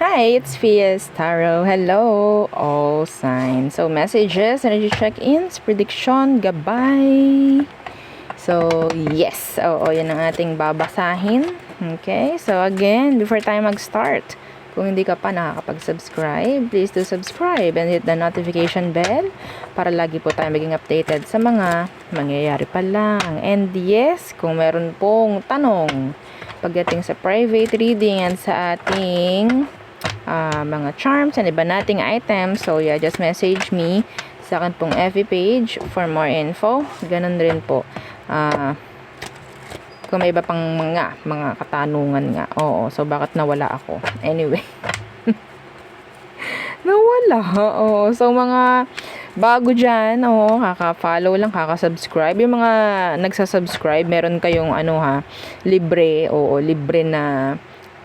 Hi, it's Fias Tarot. Hello, all signs. So, messages, energy check-ins, prediction, gabay. So, yes. Oo, yan ang ating babasahin. Okay, so again, before tayo mag-start, kung hindi ka pa nakakapag-subscribe, please do subscribe and hit the notification bell para lagi po tayo maging updated sa mga mangyayari pa lang. And yes, kung meron pong tanong pagdating sa private reading and sa ating mga charms and iba nating items, so yeah, just message me sa akin pong FB page for more info. Ganun rin po kung may iba pang mga katanungan nga. Oo, so bakit nawala ako? Anyway, nawala. Oo, so mga bago dyan, kaka-follow lang, kaka-subscribe. Yung mga nagsasubscribe, meron kayong libre, libre na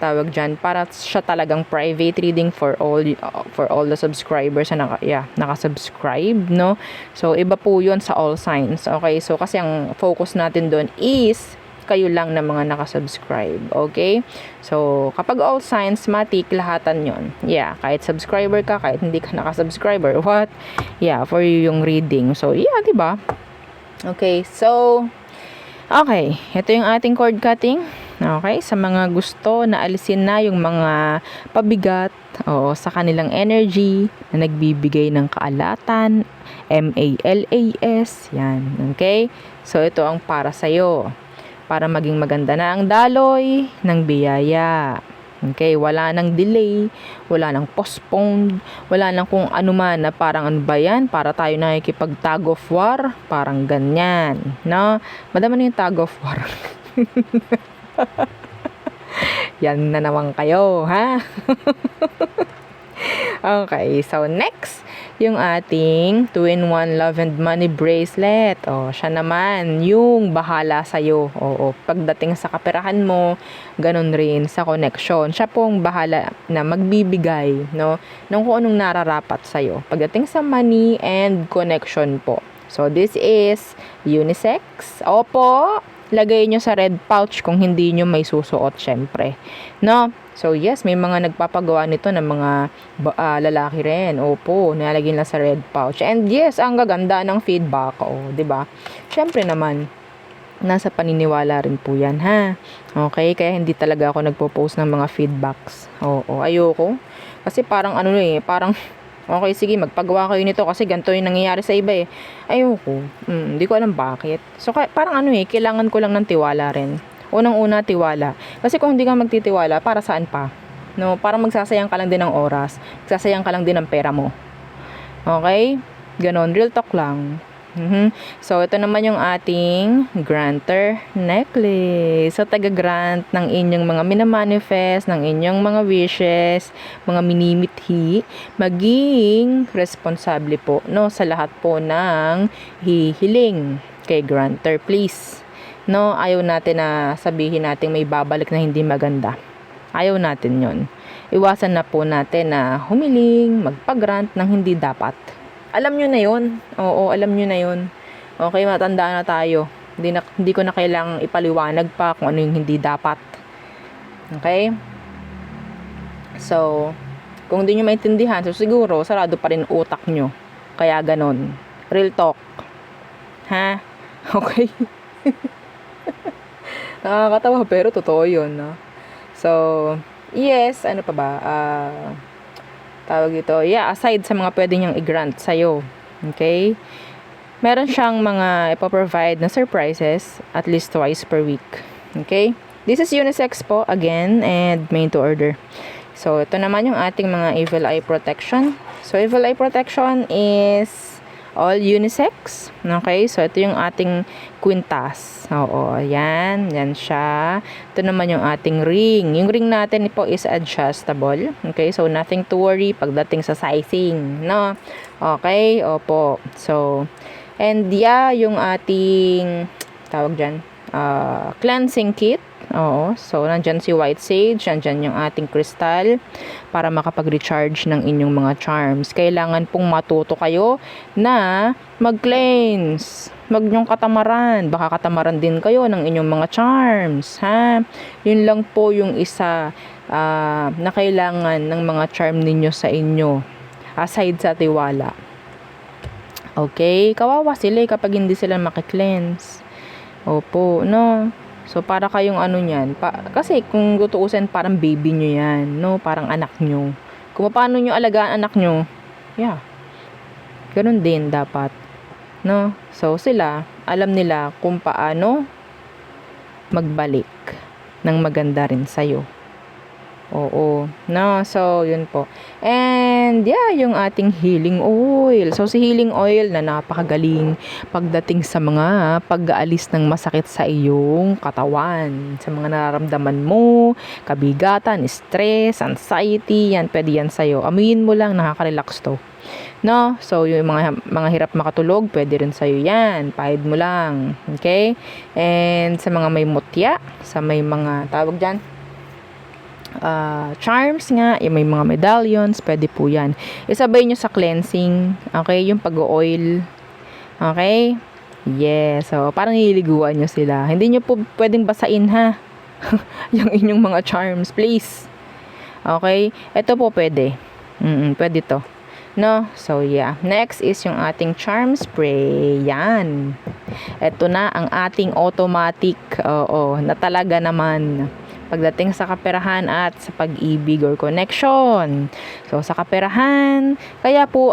tawag dyan, para siya talagang private reading for all the subscribers na naka-subscribe, no? So, iba po yun sa all signs. Okay, so kasi ang focus natin doon is kayo lang na mga nakasubscribe. Okay? So, kapag all signs, matik, lahatan yon. Yeah, kahit subscriber ka, kahit hindi ka nakasubscriber, what? Yeah, for you yung reading. So, yeah, diba? Okay, so, okay, ito yung ating cord cutting. Okay, sa mga gusto na alisin na yung mga pabigat sa kanilang energy na nagbibigay ng kaalatan, MALAS, yan. Okay? So, ito ang para sa'yo. Para maging maganda na ang daloy ng biyaya. Okay, wala nang delay, wala nang postponed, wala nang kung ano man na parang ano ba yan, para tayo nakikipag tag of war, parang ganyan, no? Madama na yung tag of war. Yan na naman kayo, ha? Okay, so next, yung ating 2-in-1 Love and Money Bracelet. Siya naman, yung bahala sa'yo. Pagdating sa kaperahan mo, ganun rin sa connection. Siya pong bahala na magbibigay, no, ng kung anong nararapat sa'yo. Pagdating sa money and connection po. So, this is unisex. Opo, lagay nyo sa red pouch kung hindi nyo may susuot, syempre. No? So, yes, may mga nagpapagawa nito ng mga lalaki rin. Opo, nilalagay nila sa red pouch. And yes, ang gaganda ng feedback. Diba? Syempre naman, nasa paniniwala rin po yan, ha? Okay, kaya hindi talaga ako nagpo-post ng mga feedbacks. Ayoko. Kasi parang parang okay, sige, magpagawa kayo nito kasi ganito yung nangyayari sa iba eh. Ayoko. Hindi ko alam bakit. So, parang kailangan ko lang ng tiwala rin. Unang-una, tiwala. Kasi kung hindi ka magtitiwala, para saan pa? No, parang magsasayang ka lang din ng oras. Magsasayang ka lang din ng pera mo. Okay? Ganon, real talk lang. So, ito naman yung ating granter necklace. So, taga-grant ng inyong mga minamanifest, ng inyong mga wishes, mga minimithi, maging responsable po, no, sa lahat po ng hihiling kay granter, please. No, ayaw natin na sabihin natin may babalik na hindi maganda. Ayaw natin yon. Iwasan na po natin na humiling, magpa-grant ng hindi dapat. Alam nyo na yun. Oo, alam nyo na yun. Okay, matanda na tayo. Hindi ko na kailangang ipaliwanag pa kung ano yung hindi dapat. Okay? So, kung hindi nyo maintindihan, so siguro, sarado pa rin utak nyo. Kaya ganon. Real talk. Ha? Okay? Nakakatawa, pero totoo yun, no? So, yes, ano pa ba? Tawag ito, aside sa mga pwede niyang i-grant sa'yo, okay? Meron siyang mga ipoprovide na surprises at least twice per week, okay? This is unisex po, again, and made to order. So, ito naman yung ating mga evil eye protection. So, evil eye protection is all unisex. Okay? So, ito yung ating quintas. Yan. Yan siya. Ito naman yung ating ring. Yung ring natin po is adjustable. Okay? So, nothing to worry pagdating sa sizing. No? Okay? Opo. So, and yung ating tawag dyan, cleansing kit. So, nandyan si white sage, nandyan yung ating crystal para makapag-recharge ng inyong mga charms. Kailangan pong matuto kayo na mag-cleanse. Wag niyong katamaran. Baka katamaran din kayo ng inyong mga charms, ha? Yun lang po yung isa na kailangan ng mga charm ninyo sa inyo aside sa tiwala. Okay? Kawawa sila kapag hindi sila makikleanse. Opo, no? So, para kayong ano niyan. Kasi kung tutuusin, parang baby nyo yan, no? Parang anak nyo. Kung paano nyo alagaan anak nyo, yeah. Ganun din dapat. No? So, sila, alam nila kung paano magbalik ng maganda rin sa'yo. Oo. No, so, yun po. And, yeah, yung ating healing oil. So, si healing oil na napakagaling pagdating sa mga pag-aalis ng masakit sa iyong katawan. Sa mga nararamdaman mo, kabigatan, stress, anxiety, yan, pwede yan sa'yo. Amuyin mo lang, nakaka-relax to. No? So, yung mga hirap makatulog, pwede rin sa'yo yan. Pahid mo lang. Okay? And, sa mga may mutya, sa may mga, tawag dyan, charms nga, yung may mga medallions, pwede po yan. Isabay nyo sa cleansing, okay, yung pag-oil, okay, yes, so parang nililiguan nyo sila, hindi nyo po pwedeng basain ha, yung inyong mga charms, please, okay, ito po pwede, pwede to, no, so yeah, next is yung ating charm spray, yan, ito na ang ating automatic, na talaga naman, pagdating sa kaperahan at sa pag-ibig or connection. So, sa kaperahan, kaya po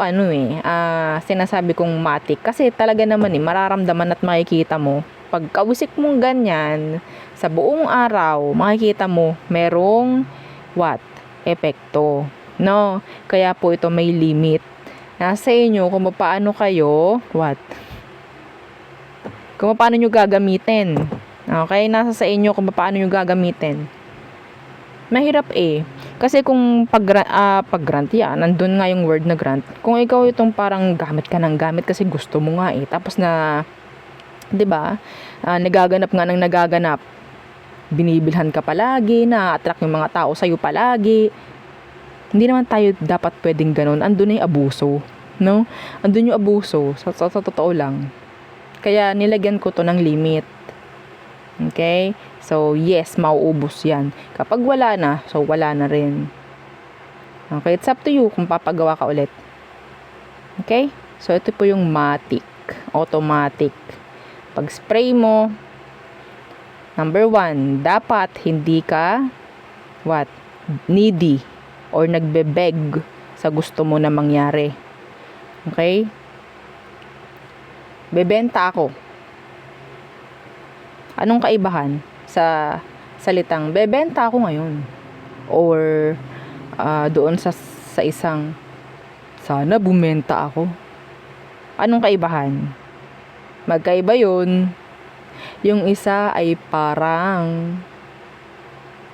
sinasabi kong matik. Kasi talaga naman mararamdaman at makikita mo. Pag kausik mong ganyan, sa buong araw, makikita mo, merong epekto. No? Kaya po ito may limit. Nasa inyo kung paano kayo, kung paano nyo gagamitin. Okay, nasa sa inyo kung paano nyo gagamitin. Mahirap kasi kung pag-grant, nandun nga yung word na grant. Kung ikaw itong parang gamit ka ng gamit kasi gusto mo nga tapos na, 'di ba? Nagaganap nga ng nagaganap. Binibilhan ka palagi, na-attract yung mga tao sa'yo palagi. Hindi naman tayo dapat pwedeng ganun. Andun na yung abuso, no? Andun yung abuso, sa totoo lang. Kaya nilagyan ko to ng limit. Okay? So, yes, mauubos yan. Kapag wala na, so wala na rin. Okay? It's up to you kung papagawa ka ulit. Okay? So, ito po yung matic. Automatic. Pag spray mo, number 1, dapat hindi ka, needy or nagbebeg sa gusto mo na mangyari. Okay? Bebenta ako. Anong kaibahan sa salitang bebenta ako ngayon? Or doon sa isang sana bumenta ako. Anong kaibahan? Magkaiba yun. Yung isa ay parang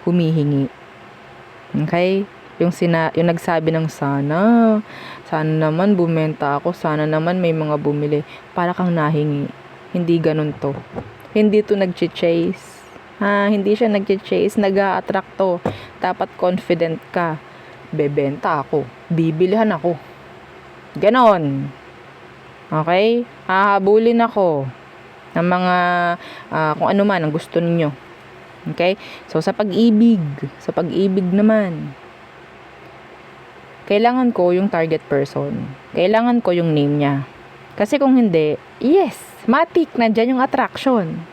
humihingi. Okay? Yung nagsabi ng sana naman bumenta ako, sana naman may mga bumili. Para kang nahingi. Hindi ganun to. Hindi to nag-chase. Hindi siya nag-chase, nag-a-attract to. Dapat confident ka. Bebenta ako. Bibilihan ako. Ganon. Okay? Hahabulin ako ng mga kung ano man ang gusto ninyo. Okay? So, sa pag-ibig naman, kailangan ko yung target person. Kailangan ko yung name niya. Kasi kung hindi, yes, matik, nandyan yung attraction.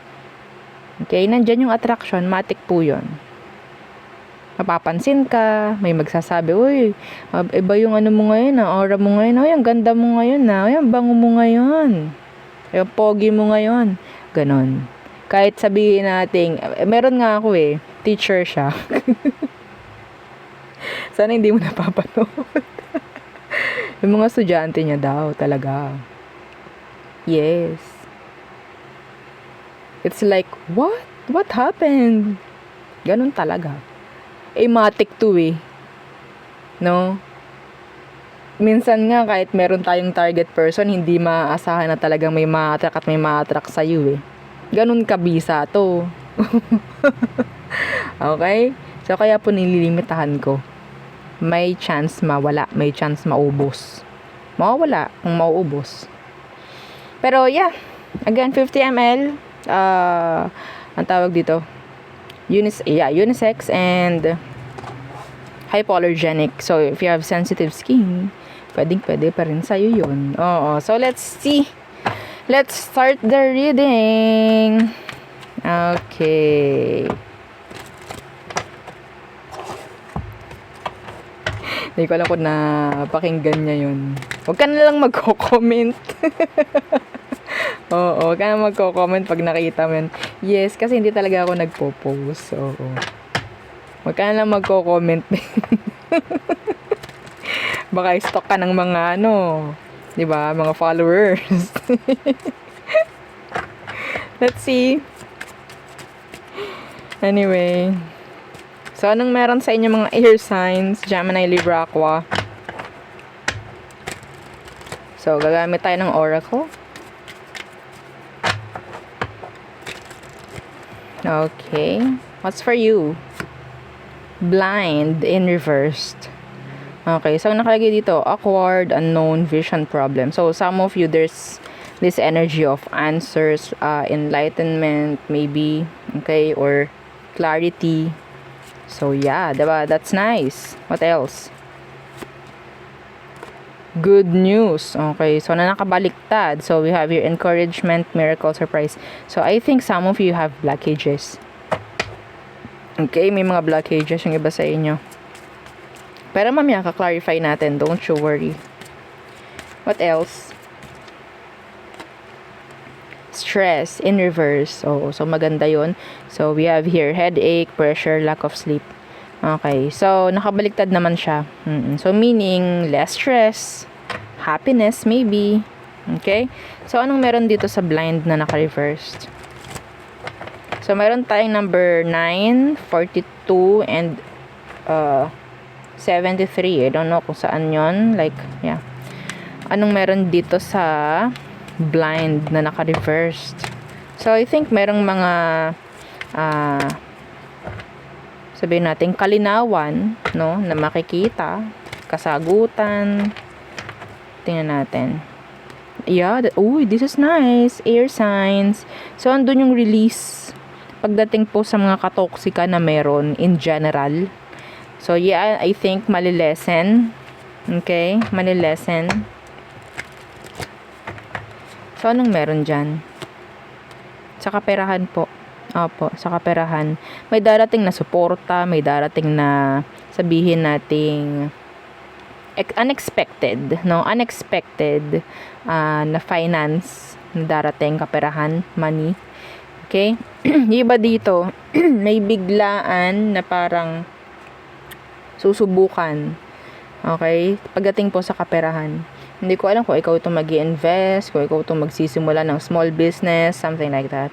Okay, nandyan yung attraction, matik po yun. Mapapansin ka, may magsasabi, uy, iba yung ano mo ngayon, aura mo ngayon, uy, ang ganda mo ngayon, uy, ang bango mo ngayon, yung pogi mo ngayon, ganon. Kahit sabihin natin, meron nga ako teacher siya. Sana hindi mo napapanood. Yung mga estudyante niya daw, talaga. Yes. It's like, what? What happened? Ganun talaga. Matic to no? Minsan nga, kahit meron tayong target person, hindi maaasahan na talagang may ma-attract at may ma-attract sa'yo Ganun kabisa to. Okay? So, kaya po nililimitahan ko. May chance mawala, may chance maubos. Mawawala kung mauubos. Pero yeah, again 50 ml ang tawag dito unisex and hypoallergenic. So, if you have sensitive skin, pwede pa rin sa'yo yun. Oo. So, let's see. Let's start the reading. Okay. Hindi ko alam kung napakinggan niya yun. Huwag ka na lang magko-comment. Oo, huwag ka na magko-comment pag nakita mo yun. Yes, kasi hindi talaga ako nagpo-post. Oo. Huwag ka na lang magko-comment. Baka i-stalk ka ng mga diba, mga followers. Let's see. Anyway. So, anong meron sa inyo mga air signs? Gemini, Libra, Aqua. So, gagamit tayo ng Oracle. Okay. What's for you? Blind in reversed. Okay. So, nakalagay dito, awkward, unknown, vision problem. So, some of you, there's this energy of answers, enlightenment, maybe. Okay. Or clarity. So, yeah, diba? That's nice. What else? Good news. Okay, so na nakabaliktad. So, we have your encouragement, miracle, surprise. So, I think some of you have blockages. Okay, may mga blockages yung iba sa inyo. Pero mamaya, ka-clarify natin. Don't you worry. What else? Stress in reverse. Oh, so maganda yun. So, we have here headache, pressure, lack of sleep. Okay. So, nakabaliktad naman siya. So, meaning, less stress, happiness, maybe. Okay? So, anong meron dito sa blind na naka-reversed? So, meron tayong number 9, 42, and 73. I don't know kung saan yon. Like, yeah. Anong meron dito sa blind na naka-reversed? So, I think merong mga sabihin natin kalinawan, no, na makikita, kasagutan. Tingnan natin. Yeah, this is nice. Air signs. So, andun yung release pagdating po sa mga katoksika na meron in general. So, yeah, I think malilesen. Okay? Malilesen. So, anong meron dyan? Sa kaperahan po. Opo, sa kaperahan. May darating na suporta, may darating na sabihin nating unexpected, no? Unexpected na finance na darating, kaperahan, money. Okay? Yung iba dito, may biglaan na parang susubukan. Okay? Pagdating po sa kaperahan. Hindi ko alam kung ikaw itong mag-i-invest, kung ikaw itong magsisimula ng small business, something like that.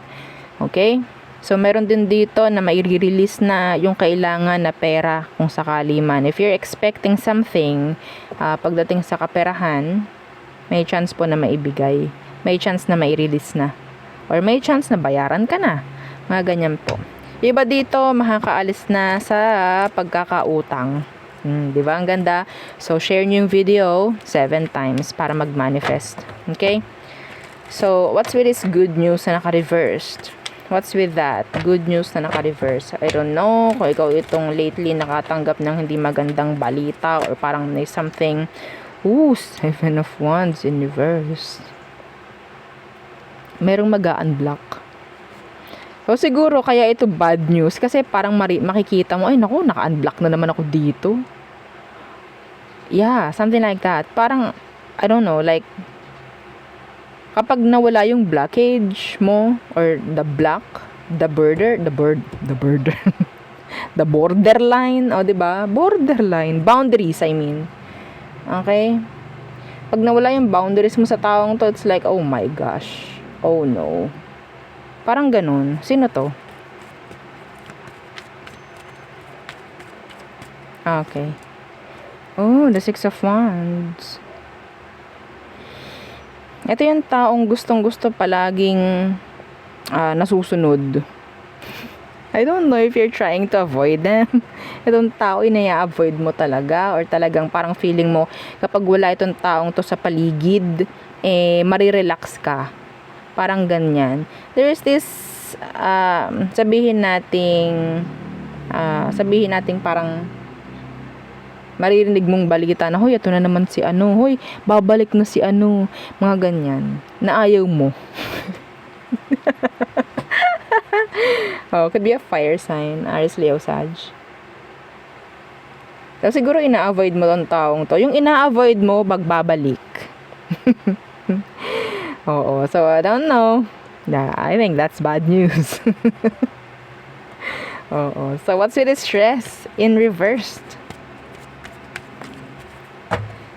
Okay? So, meron din dito na mai-release na yung kailangan na pera kung sakali man. If you're expecting something, pagdating sa kaperahan, may chance po na maibigay. May chance na mai-release na. Or may chance na bayaran ka na. Mga ganyan po. Iba dito, makakaalis na sa pagkakautang. Diba? Ang ganda. So, share nyo yung video 7 times para mag-manifest. Okay? So, what's with this good news na naka-reversed? What's with that? Good news na naka-reverse. I don't know kung ikaw itong lately nakatanggap ng hindi magandang balita or parang may something. Ooh, 7 of Wands in reverse. Merong mag-unblock. So, siguro, kaya ito bad news. Kasi parang makikita mo, ay naku, naka-unblock na naman ako dito. Yeah, something like that. Parang, I don't know, like, kapag nawala yung blockage mo, or the block, the borderline, o diba? Borderline, boundaries, I mean. Okay? Pag nawala yung boundaries mo sa taong to, it's like, oh my gosh. Oh no. Parang ganun. Sino to? Okay. Oh, the 6 of Wands. Ito yung taong gustong-gusto palaging nasusunod. I don't know if you're trying to avoid them. Itong tao, inaya-avoid mo talaga. Or talagang parang feeling mo, kapag wala itong taong to sa paligid, marirelax ka. Parang ganyan. There is this, sabihin nating parang Maririnig mong balita na, hoy, ito na naman si ano, hoy, babalik na si ano, mga ganyan, na ayaw mo. Oh, could be a fire sign, Aries, Leo, Sag. So, siguro ina-avoid mo tong taong to. Yung ina-avoid mo, magbabalik. Oo, so I don't know. I think that's bad news. Oo, so what's with the stress in reversed?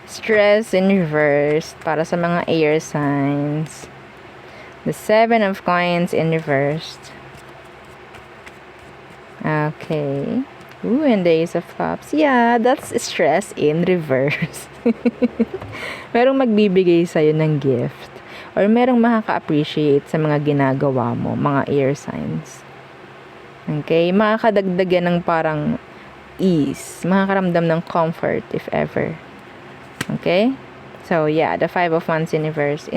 Stress in reversed para sa mga air signs. The 7 of Coins in reversed. Okay. Ooh, and the Ace of Cups. Yeah, that's stress in reverse. Merong magbibigay sa'yo ng gift. Or merong makaka-appreciate sa mga ginagawa mo, mga air signs. Okay? Makakadagdag yan ng parang ease. Makakaramdam ng comfort, if ever. Okay? So, yeah, the 5 of Wands in reverse.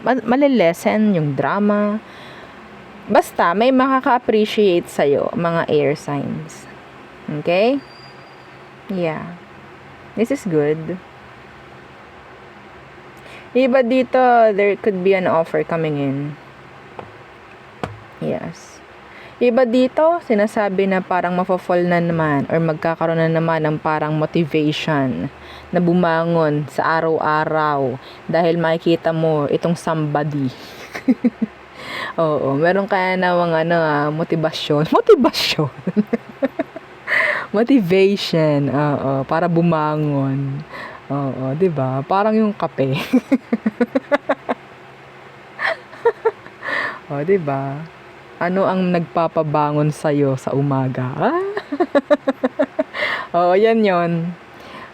Malilesen yung drama. Basta, may makaka-appreciate sa'yo, mga air signs. Okay? Yeah. This is good. Iba dito, there could be an offer coming in. Yes. Iba dito, sinasabi na parang mafo-fall na naman or magkakaroon na naman ng parang motivation na bumangon sa araw-araw dahil makikita mo itong somebody. Oo, meron kaya namang motivasyon. Motivasyon. Motivation. Oo, para bumangon. Oo, 'di ba? Parang yung kape. Oh, 'di ba? Ano ang nagpapabangon sa'yo sa umaga? Oo, yan yon.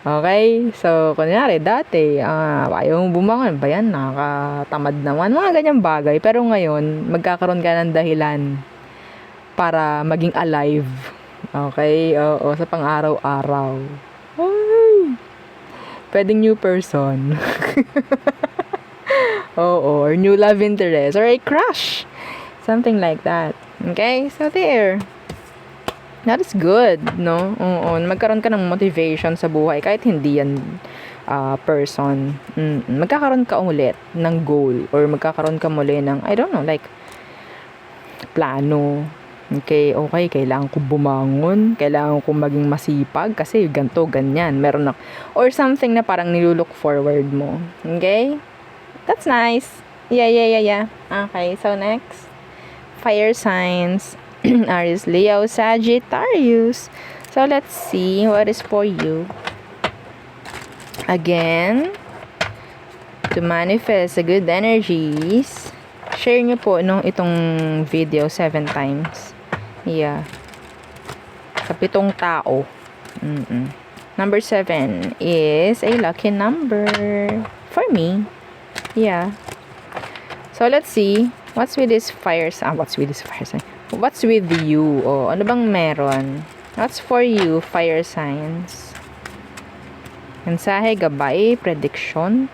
Okay? So, kunyari, dati, ayaw mong bumangon. Ba yan? Nakakatamad naman. Mga ganyang bagay. Pero ngayon, magkakaroon ka ng dahilan para maging alive. Okay? Oo, sa pang-araw-araw. Ay! Pwedeng new person. Oo, or new love interest. Or a crush. Something like that. Okay? So, there. That is good, no? Oo, magkaroon ka ng motivation sa buhay kahit hindi yan person. Magkakaroon ka ulit ng goal or magkakaroon ka muli ng, I don't know, like, plano. Okay, kailangan ko bumangon, kailangan ko maging masipag kasi ganto, ganyan. Meron na, or something na parang nilulook forward mo. Okay? That's nice. Yeah. Okay, so next. Fire signs. Aries, Leo, Sagittarius. So, let's see what is for you. Again, to manifest the good energies, share nyo po itong video 7 times. Yeah. Sa 7 tao. Number 7 is a lucky number for me. Yeah. So, let's see. What's with this fire sign? What's with you? Oh, ano bang meron? What's for you, fire signs? Mensahe, gabay, prediction.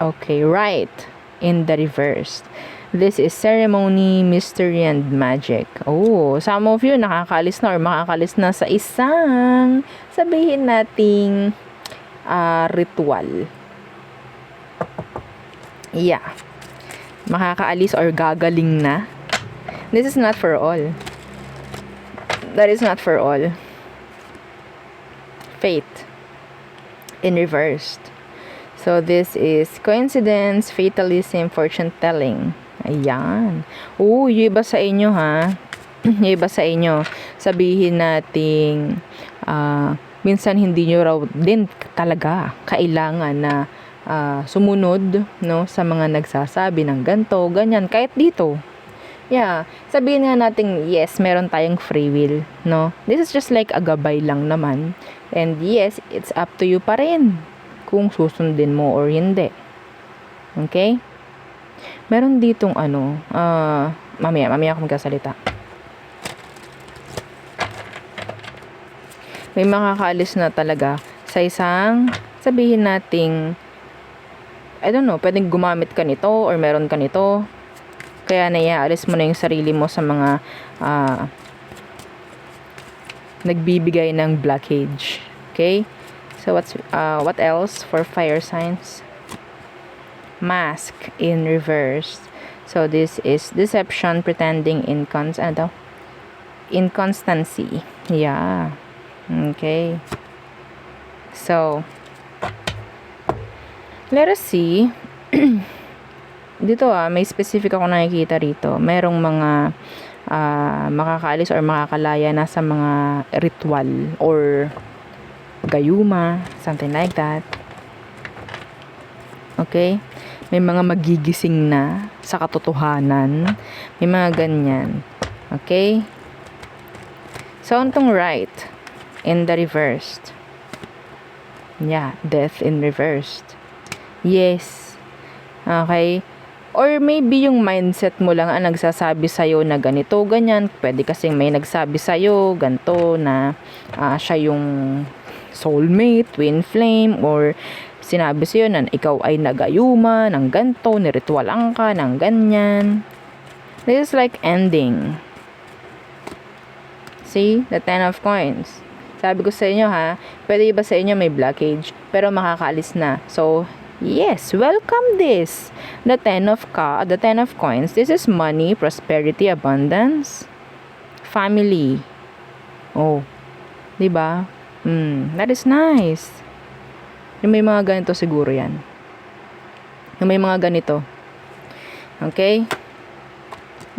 Okay, right. In the reverse. This is ceremony, mystery, and magic. Oh, some of you nakakalis na or makakalis na sa isang, sabihin nating, ritual. Yeah. Makakaalis or gagaling na. This is not for all. That is not for all. Fate in reversed. So this is coincidence, fatalism, fortune telling. Ayan. Yung iba sa inyo yung iba sa inyo, sabihin nating minsan hindi nyo raw din talaga kailangan na sumunod, no, sa mga nagsasabi ng ganto, ganyan, kahit dito. Yeah, sabihin nga natin, yes, meron tayong free will, no. This is just like a gabay lang naman. And yes, it's up to you pa rin kung susundin mo or hindi. Okay? Meron ditong mamaya ako magkasalita. May makakaalis na talaga sa isang, sabihin nating, I don't know, pwedeng gumamit ka nito or meron ka nito. Kaya naiaalis mo na yung sarili mo sa mga nagbibigay ng blockage. Okay? So, what else for fire signs? Mask in reverse. So, this is deception, pretending inconstancy. Yeah. Okay. So, let us see. Dito may specific ako nakikita rito. Merong mga makakaalis or makakalaya na sa mga ritual or gayuma, something like that. Okay? May mga magigising na sa katotohanan. May mga ganyan. Okay? So, itong right in the reversed. Yeah, death in reversed. Yes. Okay? Or maybe yung mindset mo lang ang nagsasabi sa'yo na ganito, ganyan. Pwede kasing may nagsabi sa'yo, ganito, na siya yung soulmate, twin flame, or sinabi sa'yo na ikaw ay nagayuma, ng ganito, niritualang ka, ng ganyan. This is like ending. See? The 10 of coins. Sabi ko sa inyo pwede ba sa inyo may blockage, pero makakaalis na. So, yes, welcome this. The 10 of coins. This is money, prosperity, abundance, family. Oh, 'di ba? That is nice. Yung may mga ganito siguro 'yan. Yung may mga ganito. Okay?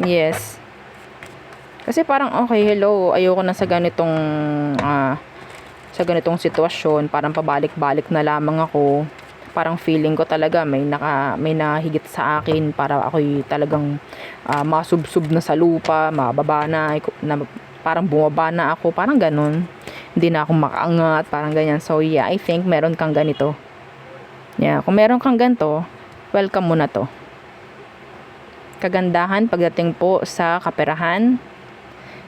Yes. Kasi parang okay, hello, ayoko na sa ganitong sitwasyon, parang pabalik-balik na lamang ako. Parang feeling ko talaga may nahigit sa akin para ako'y talagang masubsob na sa lupa, mababa na, parang bumaba na ako, parang ganun. Hindi na ako makaangat, parang ganyan. So yeah, I think meron kang ganito. Yeah, kung meron kang ganito, welcome mo na to. Kagandahan pagdating po sa kaperahan,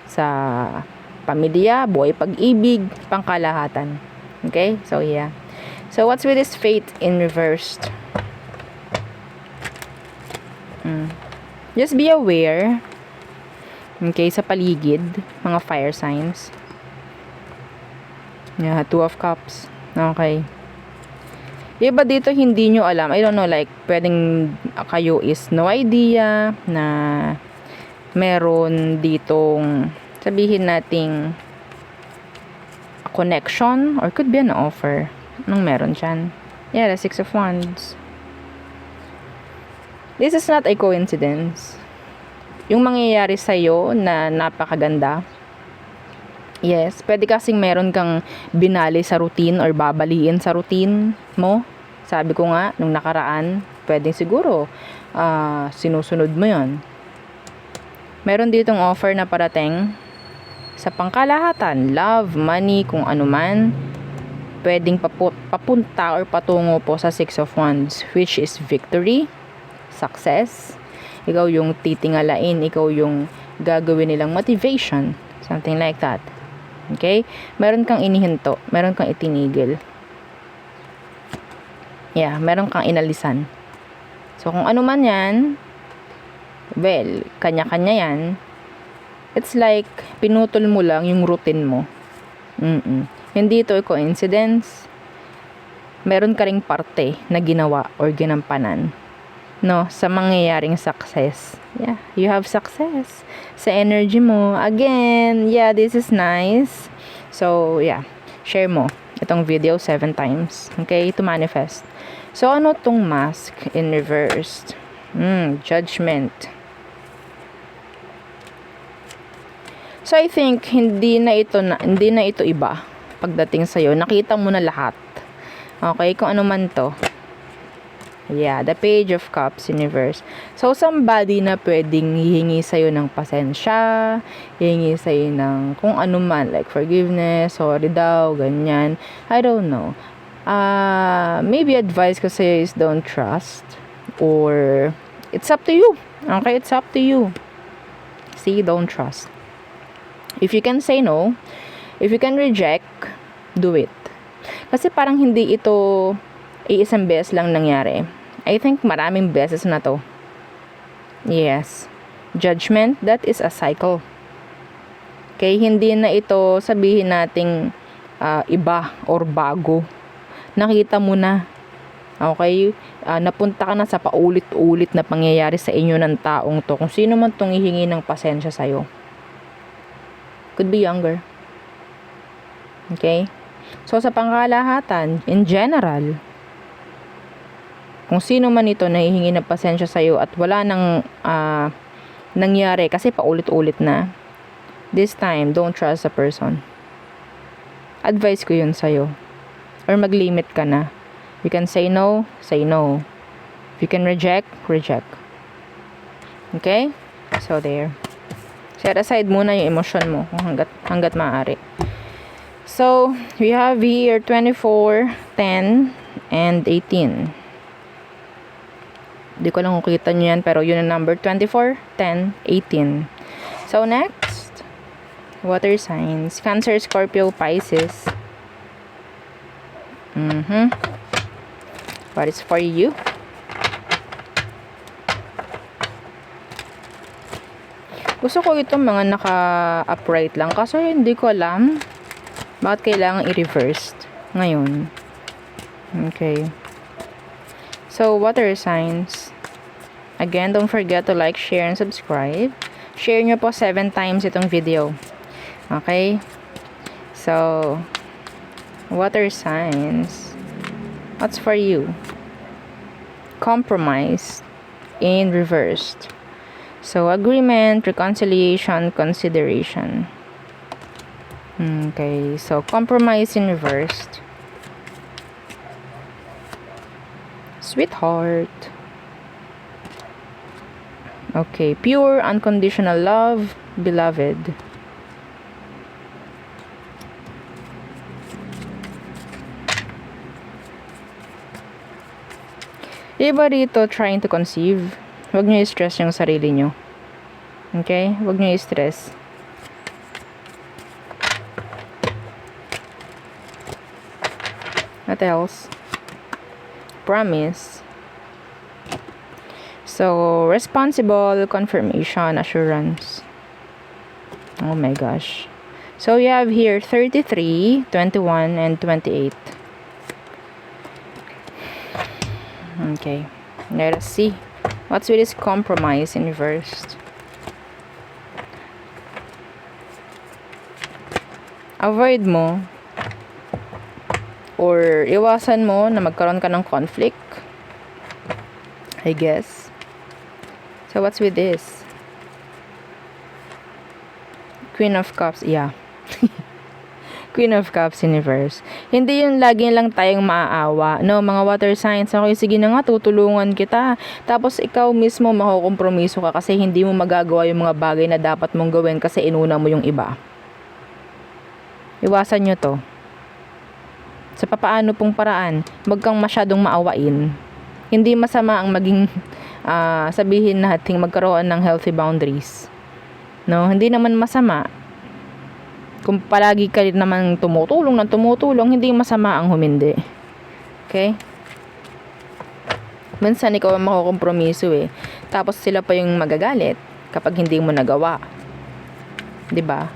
sa pamilya, buhay pag-ibig, pangkalahatan. Okay? So yeah. So what's with this fate in reversed? Just be aware. Okay, sa paligid, mga fire signs. Yeah, 2 of cups. Okay. Iba dito hindi nyo alam. I don't know, like, pwedeng kayo is no idea na meron ditong, sabihin nating, a connection or could be an offer. Anong meron dyan? Yeah, the 6 of Wands. This is not a coincidence. Yung mangyayari sa'yo na napakaganda. Yes, pwede kasing meron kang binali sa routine or babaliin sa routine mo. Sabi ko nga, nung nakaraan, pwedeng siguro sinusunod mo yon. Meron ditong offer na parating sa pangkalahatan, love, money, kung ano man. Pwedeng papunta or patungo po sa 6 of Wands, which is victory, success. Ikaw yung titingalain, ikaw yung gagawin nilang motivation, something like that. Okay? Meron kang inihinto, meron kang itinigil. Yeah, meron kang inalisan. So, kung ano man yan, well, kanya-kanya yan. It's like, pinutol mo lang yung routine mo. Hindi ito coincidence. Meron ka ring parte na ginawa or ginampanan. No, sa mangyayaring success. Yeah, you have success sa energy mo. Again, yeah, this is nice. So, yeah, share mo itong video 7 times. Okay, to manifest. So, ano tong mask in reversed? Judgment. So, I think hindi na ito iba pagdating sa'yo. Nakita mo na lahat. Okay, kung ano man to. Yeah, the Page of Cups in reverse. So, somebody na pwedeng hihingi sa'yo ng pasensya, hihingi sa'yo ng kung ano man, like forgiveness, sorry daw, ganyan. I don't know. Maybe advice ko sa'yo is don't trust. Or, it's up to you. Okay, it's up to you. See, don't trust. If you can say no, if you can reject, do it. Kasi parang hindi ito isang beses lang nangyari. I think maraming beses na to. Yes. Judgment, that is a cycle. Okay, hindi na ito sabihin nating iba or bago. Nakita mo na. Okay? Napunta ka na sa paulit-ulit na pangyayari sa inyo ng taong to. Kung sino man tong hihingi ng pasensya sa'yo. Could be younger. Okay? So, sa pangkalahatan, in general, kung sino man ito na hihingi ng pasensya sa'yo at wala nang nangyari kasi paulit-ulit na, this time, don't trust a person. Advice ko yun sa'yo. Or mag-limit ka na. You can say no, say no. If you can reject, reject. Okay? So, there. Set aside muna yung emosyon mo kung hanggat maaari. So, we have here 24, 10, and 18. Hindi ko lang kukita nyo yan, pero yun ang number 24, 10, 18. So, next. Water signs. Cancer, Scorpio, Pisces. What is for you? Gusto ko itong mga naka-upright lang. Kaso hindi ko alam bakit kailangan i-reverse ngayon. Okay. So, water signs. Again, don't forget to like, share, and subscribe. Share nyo po 7 times itong video. Okay? So, water signs. What's for you? Compromise in reversed. So, agreement, reconciliation, consideration. Okay, so compromise in reversed. Sweetheart. Okay, pure, unconditional love, beloved. Iba dito trying to conceive. Huwag nyo i-stress yung sarili nyo. Okay? Huwag nyo i-stress. What else? Promise. So, responsible, confirmation, assurance. Oh my gosh. So, you have here 33, 21, and 28. Okay. Let us see. What's with this compromise in reversed? Avoid mo or iwasan mo na magkaroon ka ng conflict. I guess. So, what's with this? Queen of Cups. Yeah. Queen of Cups in reverse. Hindi yung lagi lang tayong maaawa. No, mga water signs. Okay, sige na nga, tutulungan kita. Tapos ikaw mismo makukompromiso ka kasi hindi mo magagawa yung mga bagay na dapat mong gawin kasi inuna mo yung iba. Iwasan nyo to. Sa papaano pong paraan, wag kang masyadong maawain. Hindi masama ang maging sabihin nating magkaroon ng healthy boundaries. No, hindi naman masama. Kung palagi ka rin naman tumutulong, hindi masama ang humindi. Okay? Minsan ikaw ang makukompromiso eh. Tapos sila pa yung magagalit kapag hindi mo nagawa. 'Di ba?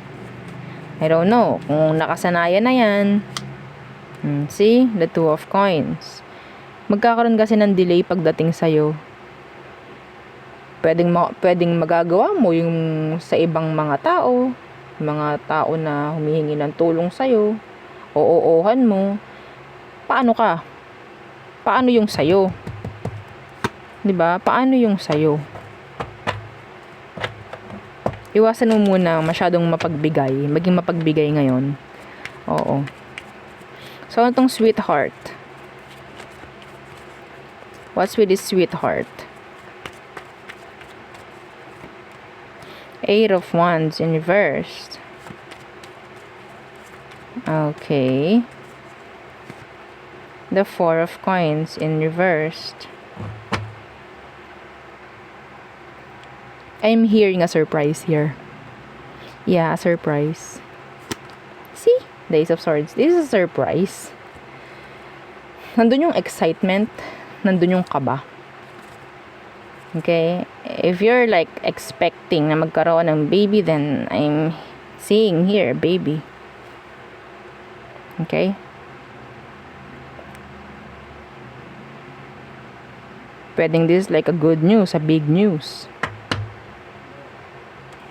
I don't know kung nakasanayan na 'yan. See? The 2 of coins. Magkakaroon kasi ng delay pagdating sa'yo. Pwedeng magagawa mo yung sa ibang mga tao na humihingi ng tulong sa'yo, oo-ohan mo. Paano ka? Paano yung sa'yo? 'Di ba? Paano yung sa'yo? Iwasan mo muna masyadong mapagbigay. Maging mapagbigay ngayon. Oo. So, itong sweetheart. What's with this sweetheart? 8 of Wands in reversed. Okay. The 4 of Coins in reversed. I'm hearing a surprise here. Yeah, a surprise. See? The Ace of Swords. This is a surprise. Nandun yung excitement. Nandun yung kaba. Okay? If you're like expecting na magkaroon ng baby, then I'm seeing here, baby. Okay? Pwedeng this like a good news, a big news.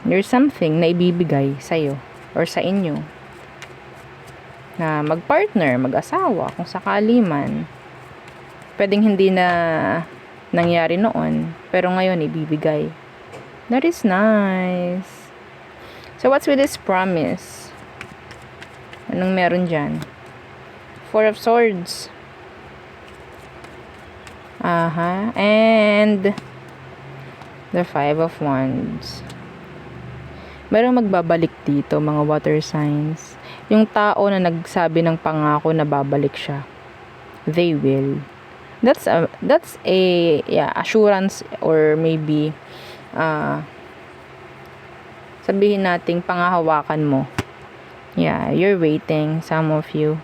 There's something na ibibigay sa'yo or sa inyo na mag-partner, mag-asawa, kung sakali man. Pwedeng hindi na nangyari noon, pero ngayon ibibigay. That is nice. So, what's with this promise? Anong meron dyan? Four of Swords. And the Five of Wands. Merong magbabalik dito, mga water signs. Yung tao na nagsabi ng pangako na babalik siya. They will. That's a assurance, or maybe sabihin nating pangahawakan mo. Yeah, you're waiting, some of you.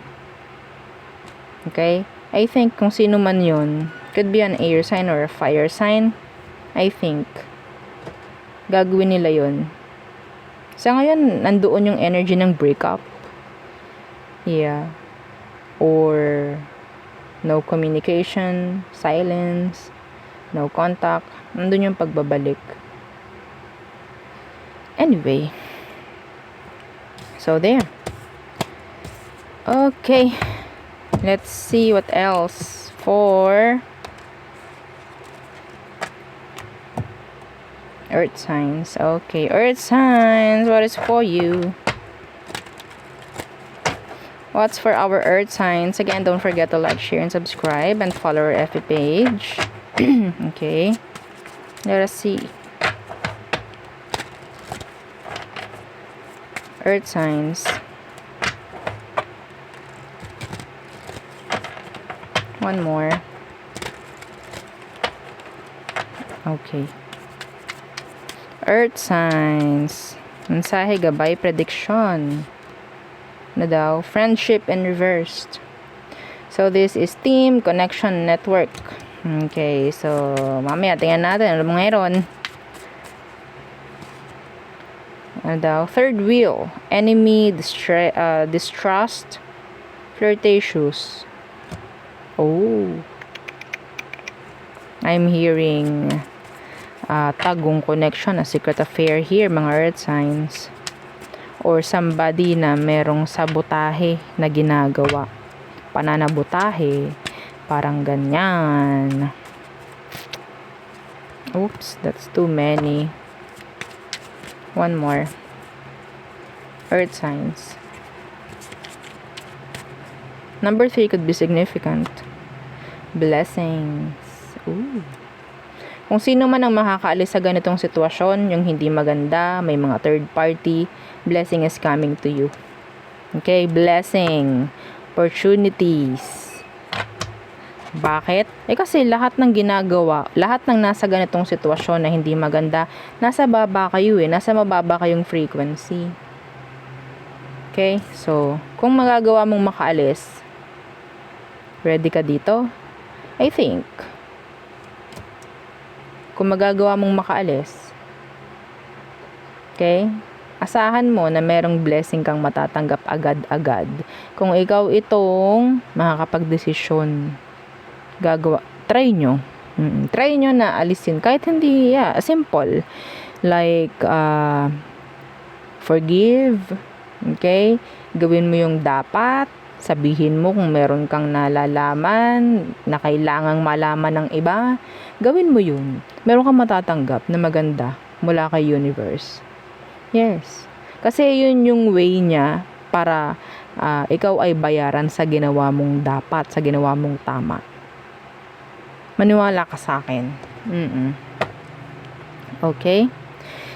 Okay? I think kung sino man yun, could be an air sign or a fire sign. I think gagawin nila yun. Sa ngayon, nandoon yung energy ng breakup. Yeah. Or no communication, silence, no contact. Nandun yung pagbabalik. Anyway. So, there. Okay. Let's see what else for Earth signs. Okay, Earth signs. What is for you? What's for our Earth signs? Again, don't forget to like, share, and subscribe, and follow our FB page. Okay. Let us see. Earth signs. One more. Okay. Earth signs. Mensahe, gabay, prediction. Na daw? Friendship in reversed. So, this is team, connection, network. Okay. So, mamaya, tingnan natin. Ano mayroon? Ano daw? Third wheel. Enemy, distrust, flirtatious. Oh. I'm hearing tagong connection, a secret affair here, mga Earth signs. Or somebody na merong sabotahe na ginagawa. Pananabotahe. Parang ganyan. Oops, that's too many. One more. Earth signs. Number 3 could be significant. Blessings. Ooh. Kung sino man ang makakaalis sa ganitong sitwasyon, yung hindi maganda, may mga third party, blessing is coming to you. Okay? Blessing. Opportunities. Bakit? Kasi lahat ng ginagawa, lahat ng nasa ganitong sitwasyon na hindi maganda, nasa baba kayo nasa mababa kayong frequency. Okay? So, kung magagawa mong makaalis, ready ka dito? I think. Kung magagawa mong makaalis, okay? Asahan mo na merong blessing kang matatanggap agad-agad. Kung ikaw itong makakapag-desisyon, gagawa, try nyo. Try nyo na alisin. Kahit hindi, simple. Like, forgive. Okay? Gawin mo yung dapat. Sabihin mo kung meron kang nalalaman na kailangang malaman ng iba. Gawin mo yun. Meron kang matatanggap na maganda mula kay universe. Yes. Kasi yun yung way niya para ikaw ay bayaran sa ginawa mong dapat, sa ginawa mong tama. Maniwala ka sa akin. Okay?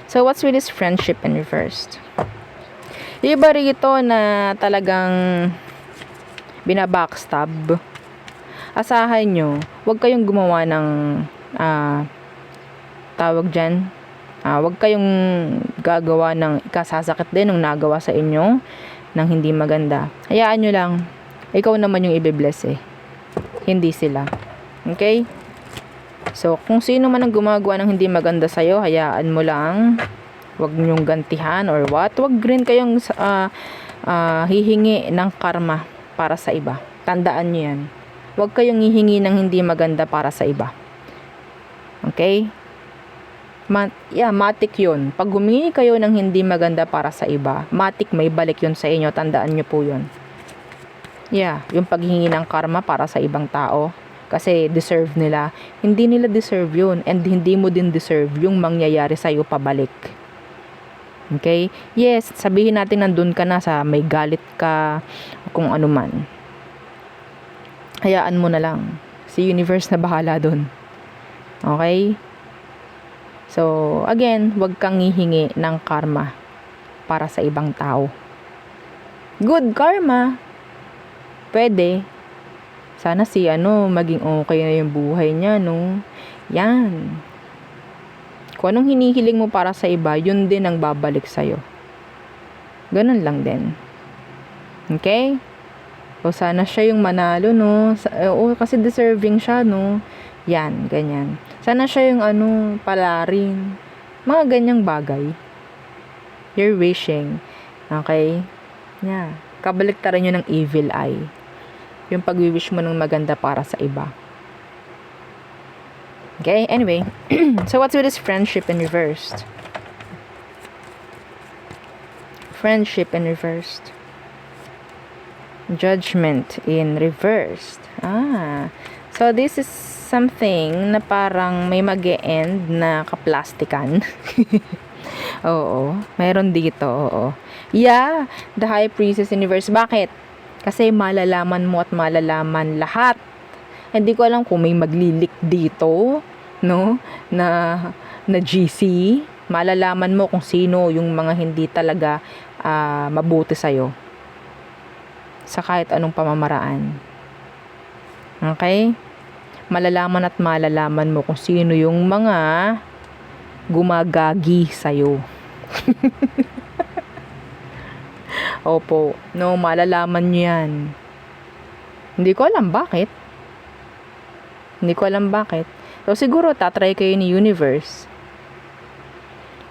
So, what's with this friendship in reversed? Iba rito na talagang binabackstab. Asahan nyo, huwag kayong gumawa ng tawag dyan. Huwag kayong gagawa ng ikasasakit din nung nagawa sa inyo ng hindi maganda. Hayaan nyo lang. Ikaw naman yung ibe-bless hindi sila. Okay? So, kung sino man ang gumagawa ng hindi maganda sa'yo, hayaan mo lang. Huwag nyong gantihan or what. Huwag rin kayong hihingi ng karma para sa iba. Tandaan nyo yan. Huwag kayong hihingi ng hindi maganda para sa iba. Okay? Matik yun. Pag humingi kayo ng hindi maganda para sa iba, matik may balik yun sa inyo. Tandaan nyo po yun. Yung paghingi ng karma para sa ibang tao. Kasi deserve nila. Hindi nila deserve yun. And hindi mo din deserve yung mangyayari sa'yo pabalik. Okay? Yes, sabihin natin nandun ka na sa may galit ka, kung ano man. Hayaan mo na lang. Si universe na bahala dun. Okay? So, again, huwag kang hihingi ng karma para sa ibang tao. Good karma. Pwede. Sana maging okay na yung buhay niya, no? Yan. Kung anong hinihiling mo para sa iba, yun din ang babalik sa'yo. Ganun lang din. Okay? O sana siya yung manalo, no? Kasi deserving siya, no? Yan, ganyan. Sana siya yung palarin. Mga ganyang bagay. You're wishing. Okay? Yeah. Kabaliktaran nyo ng evil eye. Yung pag-wish mo ng maganda para sa iba. Okay? Anyway. So, what's with this friendship in reversed? Friendship in reversed. Judgment in reversed. So, this is something na parang may mag-e-end na kaplastikan. Oo. Meron dito. Oo. Yeah. The High Priestess in reverse. Bakit? Kasi malalaman mo at malalaman lahat. Hindi ko alam kung may maglilik dito, no? Na GC. Malalaman mo kung sino yung mga hindi talaga mabuti sa'yo. Sa kahit anong pamamaraan. Okay? Malalaman at malalaman mo kung sino yung mga gumagagi sa'yo. Opo. No, malalaman nyo yan. Hindi ko alam bakit. So, siguro, tatry kayo ni universe.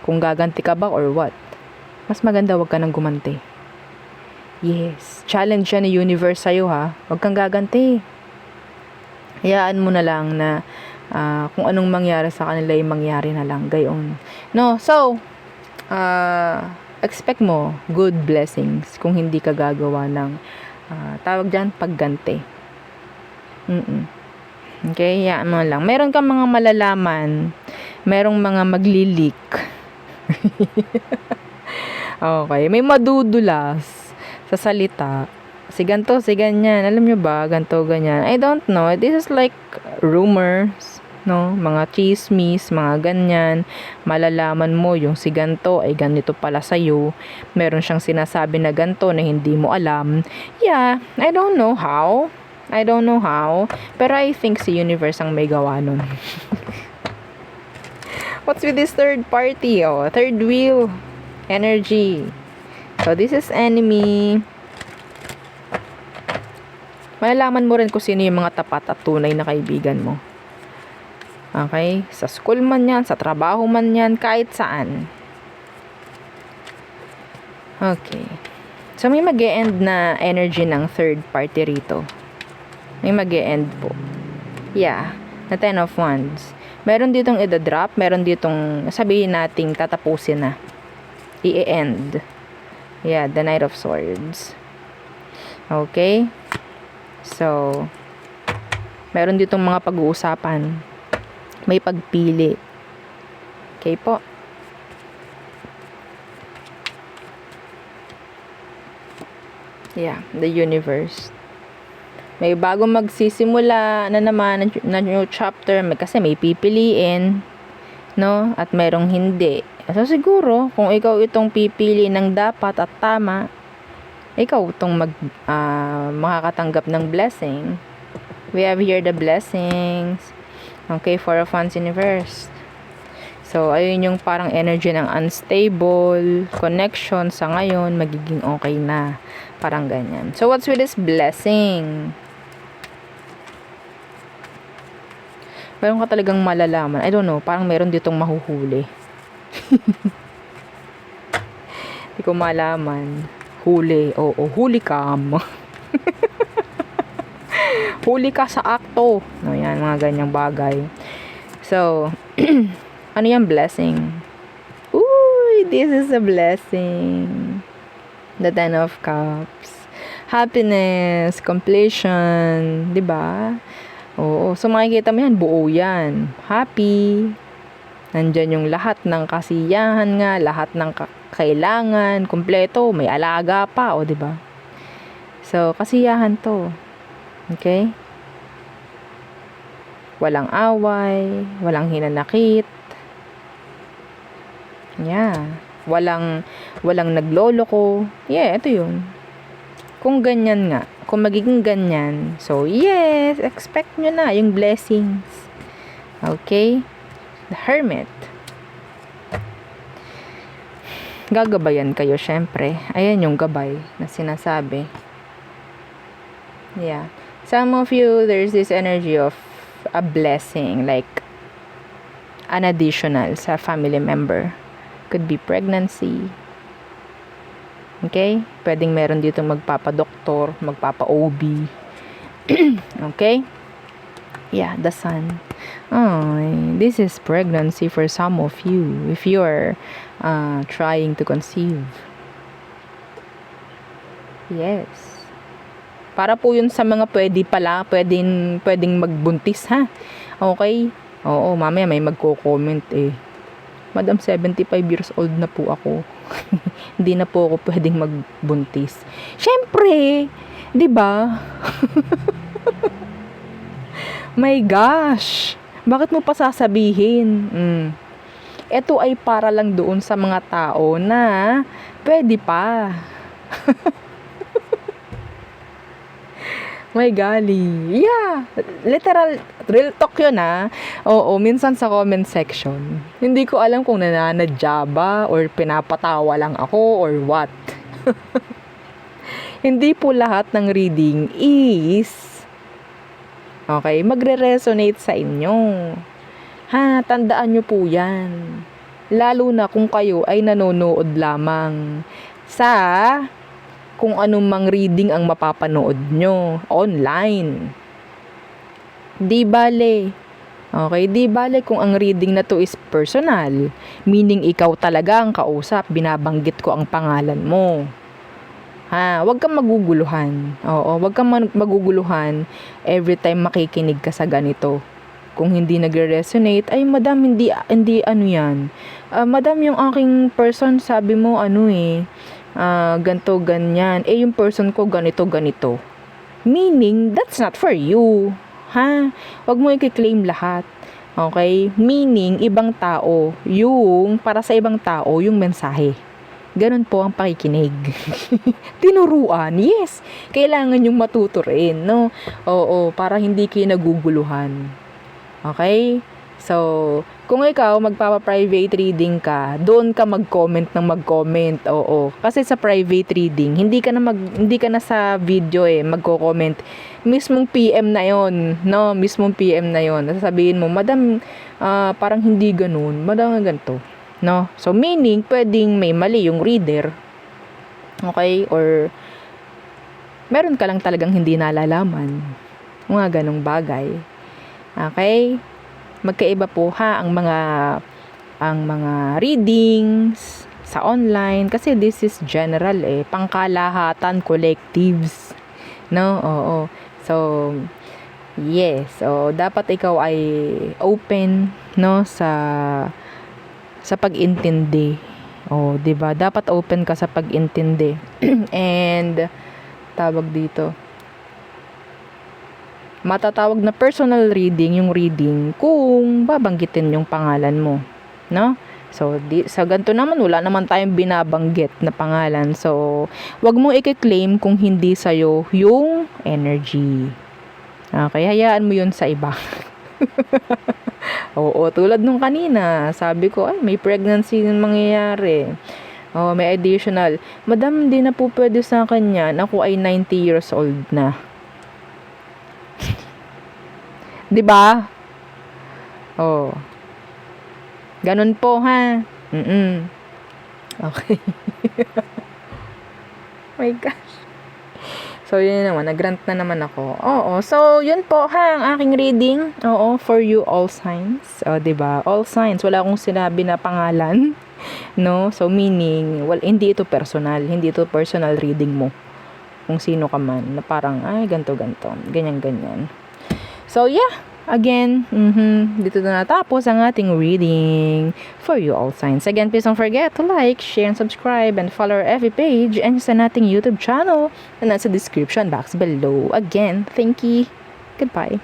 Kung gaganti ka ba or what. Mas maganda wag ka nang gumanti. Yes. Challenge siya ni universe sa'yo, ha. Wag kang gaganti. Hayaan mo na lang na kung anong mangyari sa kanila ay mangyari na lang. Gayon. No, so, expect mo good blessings kung hindi ka gagawa ng tawag dyan, pagganti. Okay, yan mo lang. Meron kang mga malalaman, merong mga maglilik. Okay, may madudulas sa salita. Si ganto, si ganyan. Alam nyo ba, ganto, ganyan. I don't know. This is like rumors. No, mga chismis, mga ganyan, malalaman mo yung si ganto ay ganito pala sa'yo, meron siyang sinasabi na ganto na hindi mo alam. Yeah, I don't know how, pero I think si universe ang may gawa nun. What's with this third party? Third wheel energy. So, this is enemy. Malalaman mo rin kung sino yung mga tapat at tunay na kaibigan mo. Okay? Sa school man yan, sa trabaho man yan, kahit saan. Okay. So, may mag-e-end na energy ng third party rito. May mag-e-end po. Yeah. Na 10 of Wands. Meron ditong i-drop, meron ditong sabihin nating tatapusin na. I-end. Yeah, the Knight of Swords. Okay? So, meron ditong mga pag-uusapan. May pagpili. Okay po. Yeah, the universe. May bagong magsisimula na naman na new chapter kasi may pipiliin, no? At merong hindi. So siguro, kung ikaw itong pipili ng dapat at tama, ikaw itong makakatanggap ng blessing. We have here the blessings. Okay, Four of Wands universe. So, ayun yung parang energy ng unstable connection sa ngayon, magiging okay na. Parang ganyan. So, what's with this blessing? Meron ka talagang malalaman. I don't know, parang meron ditong mahuhuli. Hindi ko malaman. Huli. Oo, huli cam. Huli ka sa akto. No, yan, mga ganyang bagay. So, ano yung blessing? Uy, this is a blessing. The Ten of Cups. Happiness, completion, di ba? Oo, so makikita mo yan, buo yan. Happy. Nandyan yung lahat ng kasiyahan nga, lahat ng kailangan, kumpleto, may alaga pa, o di ba? So, kasiyahan to. Okay? Walang away, walang hinanakit. Yeah. Walang nagloloko. Yeah, ito yun. Kung ganyan nga, kung magiging ganyan, so yes, expect nyo na yung blessings. Okay? The Hermit. Gagabayan kayo, syempre. Ayan yung gabay na sinasabi. Yeah. Some of you, there's this energy of a blessing, like an additional sa family member. Could be pregnancy. Okay? Pwedeng meron dito magpapa-doktor, magpapa-OB. Okay? Yeah, the Sun. Oh, this is pregnancy for some of you if you are trying to conceive. Yes. Para po yun sa mga pwedeng magbuntis, ha? Okay? Oo, mamaya may magko-comment eh. Madam, 75 years old na po ako. Hindi na po ako pwedeng magbuntis. Syempre, 'di ba? My gosh. Bakit mo pa sasabihin? Ito ay para lang doon sa mga tao na pwede pa. My golly. Yeah. Literal, real talk yun, ha. Oo, minsan sa comment section. Hindi ko alam kung nananadya ba or pinapatawa lang ako or what. Hindi po lahat ng reading is okay, magre-resonate sa inyo. Ha, tandaan nyo po yan. Lalo na kung kayo ay nanonood lamang sa kung anumang reading ang mapapanood nyo online. Di bale. Okay, di bale kung ang reading na to is personal, meaning ikaw talaga ang kausap, binabanggit ko ang pangalan mo. Ha, wag kang maguguluhan. Oo, wag kang maguguluhan every time makikinig ka sa ganito. Kung hindi nagre-resonate, ay madam, hindi ano yan. Madam, yung aking person, sabi mo ano ganto, ganyan. Yung person ko, ganito. Meaning, that's not for you. Ha? Wag mo i-claim lahat. Okay? Meaning, ibang tao, para sa ibang tao, yung mensahe. Ganon po ang pakikinig. Tinuruan, yes. Kailangan yung matuto rin, no? Oo, para hindi kayo naguguluhan. Okay? So, kung ikaw magpapa-private reading ka, doon ka mag-comment. Oo. Kasi sa private reading, hindi ka na sa video magko-comment. Mismong PM na 'yon, no? Mismong PM na 'yon. Sasabihin mo, "Madam, parang hindi ganoon. Madam, ganito." No? So, meaning pwedeng may mali yung reader. Okay? Or meron ka lang talagang hindi nalalaman. Mga ganong bagay. Okay? Magkaiba po ha ang mga readings sa online kasi this is general pangkalahatan, collectives, no? Oo. So yes, so dapat ikaw ay open, no, sa pag-intindi. Oh, 'di ba? Dapat open ka sa pag-intindi. And tawag dito, matatawag na personal reading yung reading kung babanggitin yung pangalan mo, no? So, sa ganito naman, wala naman tayong binabanggit na pangalan. So, wag mo i-claim kung hindi sa'yo yung energy. Okay, hayaan mo yun sa iba. Oo, tulad nung kanina, sabi ko, ay, may pregnancy yung mangyayari. Oh, may additional. Madam, hindi na po pwede sa kanya. Ako ay 90 years old na. 'Di ba? Oh. Ganun po ha. Okay. My gosh. So, yun naman, nag-rant na naman ako. Oo, so, yun po ha, ang aking reading. Oo, for you, all signs. O, diba? All signs. Wala akong sinabi na pangalan. No? So, meaning, well, hindi ito personal. Hindi ito personal reading mo. Kung sino ka man. Na parang, ay, ganto-ganto. Ganyan-ganyan. So, yeah. Again, dito na natapos ang ating reading for you all signs. Again, please don't forget to like, share, and subscribe, and follow our FB page and sa nating YouTube channel na nasa description box below. Again, thank you. Goodbye.